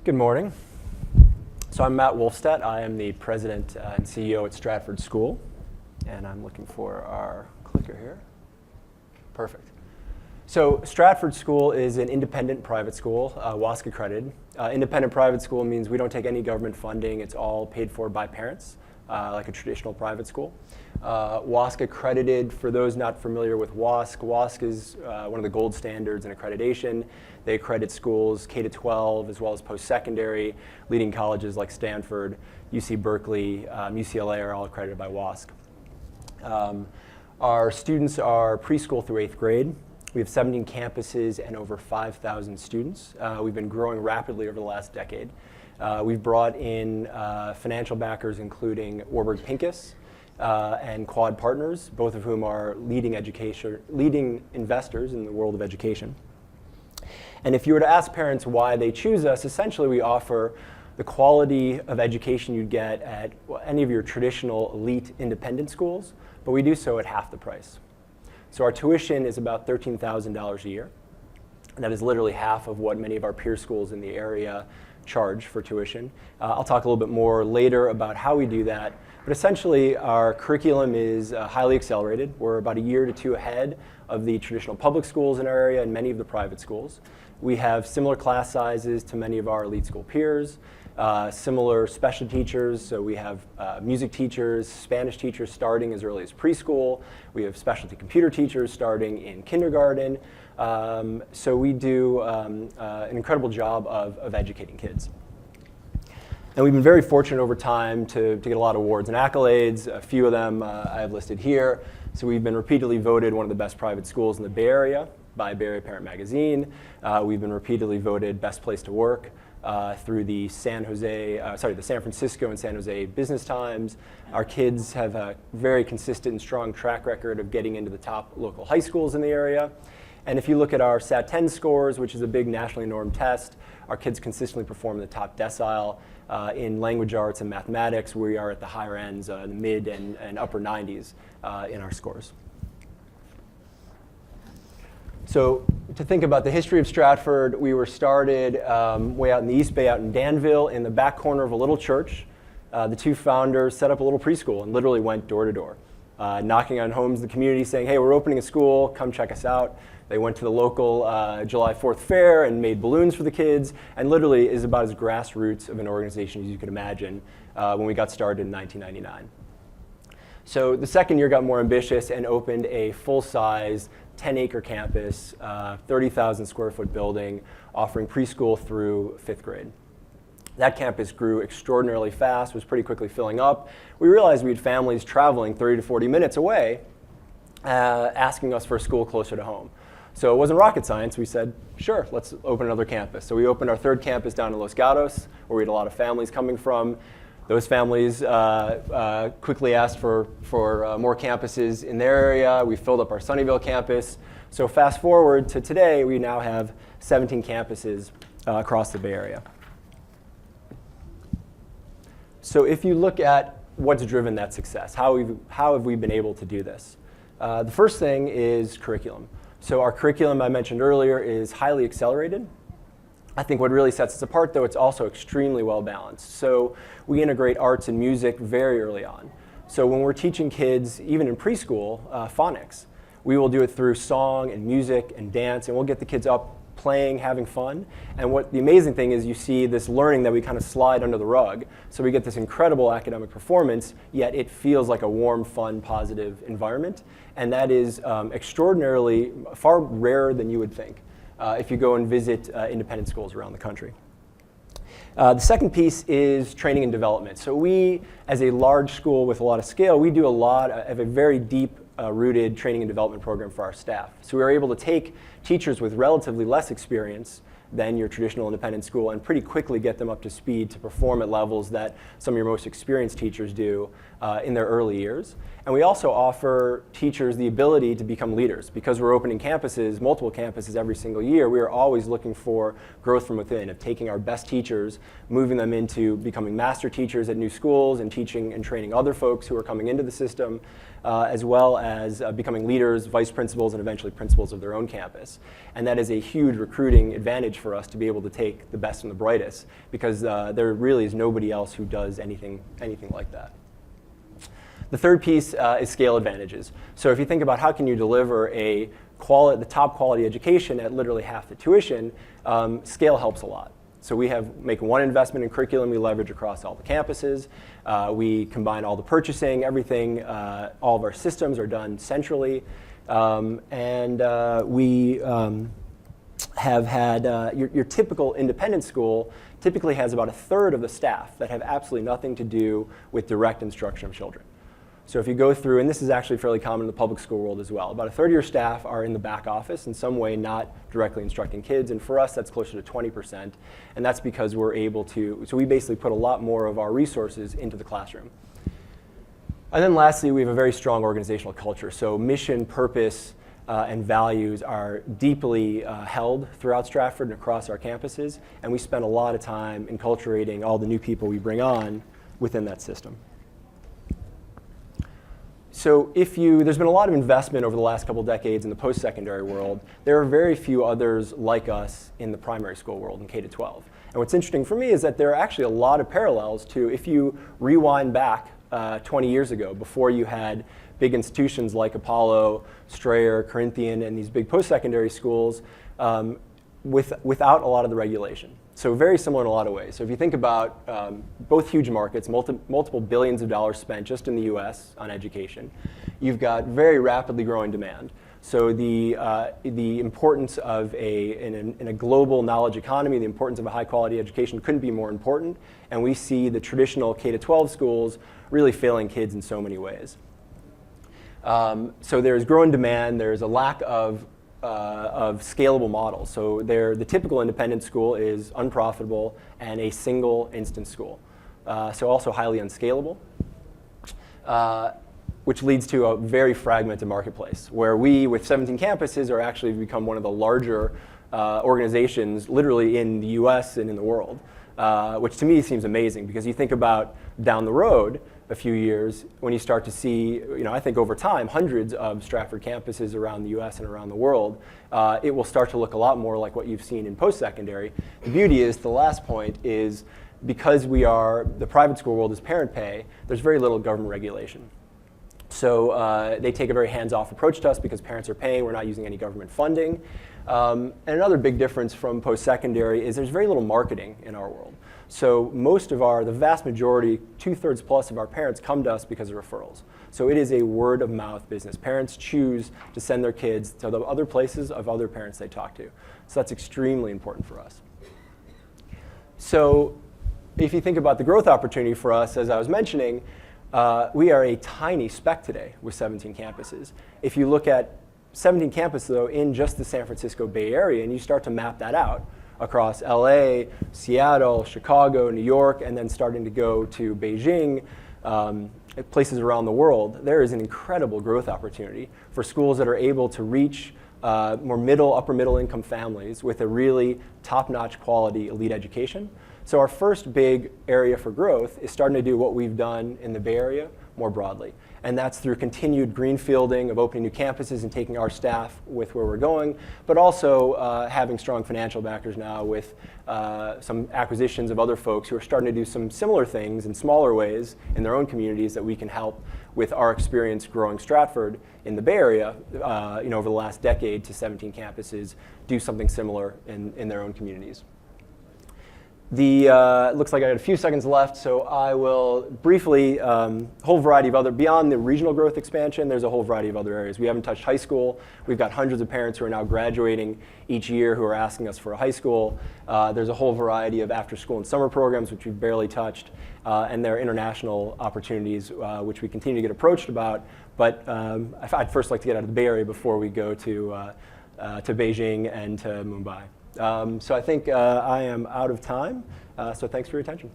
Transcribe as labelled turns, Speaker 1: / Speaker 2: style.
Speaker 1: Good morning. So I'm Matt Wolfstadt. I am the president and CEO at Stratford School. And I'm looking for our clicker here. Perfect. So Stratford School is an independent private school, WASC accredited. Independent private school means we don't take any government funding. It's all paid for by parents, like a traditional private school. WASC accredited, for those not familiar with WASC, WASC is one of the gold standards in accreditation. They accredit schools K-12 as well as post-secondary. Leading colleges like Stanford, UC Berkeley, UCLA are all accredited by WASC. Our students are preschool through 8th grade. We have 17 campuses and over 5,000 students. We've been growing rapidly over the last decade. We've brought in financial backers including Warburg Pincus and Quad Partners, both of whom are leading investors in the world of education. And if you were to ask parents why they choose us, essentially we offer the quality of education you'd get at any of your traditional elite independent schools, but we do so at half the price. So our tuition is about $13,000 a year. And that is literally half of what many of our peer schools in the area charge for tuition. I'll talk a little bit more later about how we do that. But essentially, our curriculum is highly accelerated. We're about a year to two ahead of the traditional public schools in our area and many of the private schools. We have similar class sizes to many of our elite school peers, similar special teachers. So we have music teachers, Spanish teachers starting as early as preschool. We have specialty computer teachers starting in kindergarten. So we do an incredible job of educating kids. And we've been very fortunate over time to get a lot of awards and accolades. A few of them I have listed here. So we've been repeatedly voted one of the best private schools in the Bay Area by Bay Area Parent Magazine. We've been repeatedly voted best place to work through the San Francisco and San Jose Business Times. Our kids have a very consistent and strong track record of getting into the top local high schools in the area. And if you look at our Sat 10 scores, which is a big nationally normed test, our kids consistently perform in the top decile. In language arts and mathematics, we are at the higher ends, the mid and upper 90s in our scores. So to think about the history of Stratford, we were started way out in the East Bay, out in Danville, in the back corner of a little church. The two founders set up a little preschool and literally went door to door, knocking on homes in the community saying, hey, we're opening a school, come check us out. They went to the local July 4th fair and made balloons for the kids, and literally is about as grassroots of an organization as you could imagine when we got started in 1999. So the second year got more ambitious and opened a full-size 10-acre campus, 30,000 square foot building, offering preschool through 5th grade. That campus grew extraordinarily fast, was pretty quickly filling up. We realized we had families traveling 30 to 40 minutes away, asking us for a school closer to home. So it wasn't rocket science. We said, sure, let's open another campus. So we opened our third campus down in Los Gatos, where we had a lot of families coming from. Those families quickly asked for more campuses in their area. We filled up our Sunnyvale campus. So fast forward to today, we now have 17 campuses across the Bay Area. So if you look at what's driven that success, how have we been able to do this? The first thing is curriculum. So our curriculum I mentioned earlier is highly accelerated. I think what really sets us apart, though, it's also extremely well balanced. So we integrate arts and music very early on. So when we're teaching kids, even in preschool, phonics, we will do it through song and music and dance, and we'll get the kids up playing, having fun. And what the amazing thing is you see this learning that we kind of slide under the rug. So we get this incredible academic performance, yet it feels like a warm, fun, positive environment. And that is extraordinarily far rarer than you would think if you go and visit independent schools around the country. The second piece is training and development. So we, as a large school with a lot of scale, we do a lot of a very deep rooted training and development program for our staff. So we were able to take teachers with relatively less experience than your traditional independent school and pretty quickly get them up to speed to perform at levels that some of your most experienced teachers do in their early years. And we also offer teachers the ability to become leaders. Because we're opening campuses, multiple campuses every single year, we are always looking for growth from within, of taking our best teachers, moving them into becoming master teachers at new schools and teaching and training other folks who are coming into the system, as well as becoming leaders, vice principals, and eventually principals of their own campus. And that is a huge recruiting advantage advantage for us to be able to take the best and the brightest, because there really is nobody else who does anything like that. The third piece is scale advantages. So if you think about how can you deliver the top quality education at literally half the tuition, scale helps a lot. So we make one investment in curriculum we leverage across all the campuses. We combine all the purchasing, everything, all of our systems are done centrally. We have had, your typical independent school typically has about a third of the staff that have absolutely nothing to do with direct instruction of children. So if you go through, and this is actually fairly common in the public school world as well, about a third of your staff are in the back office in some way, not directly instructing kids, and for us that's closer to 20%, and that's because we're able to, so we basically put a lot more of our resources into the classroom. And then lastly, we have a very strong organizational culture. So mission, purpose, and values are deeply held throughout Stratford and across our campuses, and we spend a lot of time enculturating all the new people we bring on within that system. So there's been a lot of investment over the last couple decades in the post-secondary world. There are very few others like us in the primary school world in K-12. And what's interesting for me is that there are actually a lot of parallels to, if you rewind back 20 years ago, before you had big institutions like Apollo, Strayer, Corinthian, and these big post-secondary schools, without a lot of the regulation. So very similar in a lot of ways. So if you think about both huge markets, multiple billions of dollars spent just in the US on education, you've got very rapidly growing demand. So the importance of in a global knowledge economy, the importance of a high quality education couldn't be more important. And we see the traditional K-12 schools really failing kids in so many ways. So there's growing demand, there's a lack of scalable models. So the typical independent school is unprofitable and a single instance school. So also highly unscalable, which leads to a very fragmented marketplace, where we, with 17 campuses, are actually become one of the larger organizations literally in the US and in the world, which to me seems amazing, because you think about down the road a few years, when you start to see, I think over time, hundreds of Stratford campuses around the US and around the world, it will start to look a lot more like what you've seen in post-secondary. The beauty is, the last point is, because the private school world is parent pay, there's very little government regulation. So they take a very hands-off approach to us because parents are paying, we're not using any government funding. And another big difference from post-secondary is there's very little marketing in our world. So the vast majority, 2/3 plus of our parents come to us because of referrals. So it is a word of mouth business. Parents choose to send their kids to the other places of other parents they talk to. So that's extremely important for us. So if you think about the growth opportunity for us, as I was mentioning, we are a tiny speck today with 17 campuses. If you look at 17 campuses, though, in just the San Francisco Bay Area, and you start to map that out across LA, Seattle, Chicago, New York, and then starting to go to Beijing, places around the world, there is an incredible growth opportunity for schools that are able to reach more upper middle income families with a really top-notch quality elite education. So our first big area for growth is starting to do what we've done in the Bay Area more broadly. And that's through continued greenfielding of opening new campuses and taking our staff with where we're going, but also having strong financial backers now with some acquisitions of other folks who are starting to do some similar things in smaller ways in their own communities that we can help with our experience growing Stratford in the Bay Area over the last decade to 17 campuses, do something similar in their own communities. It looks like I got a few seconds left, so I will briefly, whole variety of beyond the regional growth expansion, there's a whole variety of other areas. We haven't touched high school. We've got hundreds of parents who are now graduating each year who are asking us for a high school. There's a whole variety of after school and summer programs, which we've barely touched, and there are international opportunities, which we continue to get approached about. But I'd first like to get out of the Bay Area before we go to Beijing and to Mumbai. So I think I am out of time, so thanks for your attention.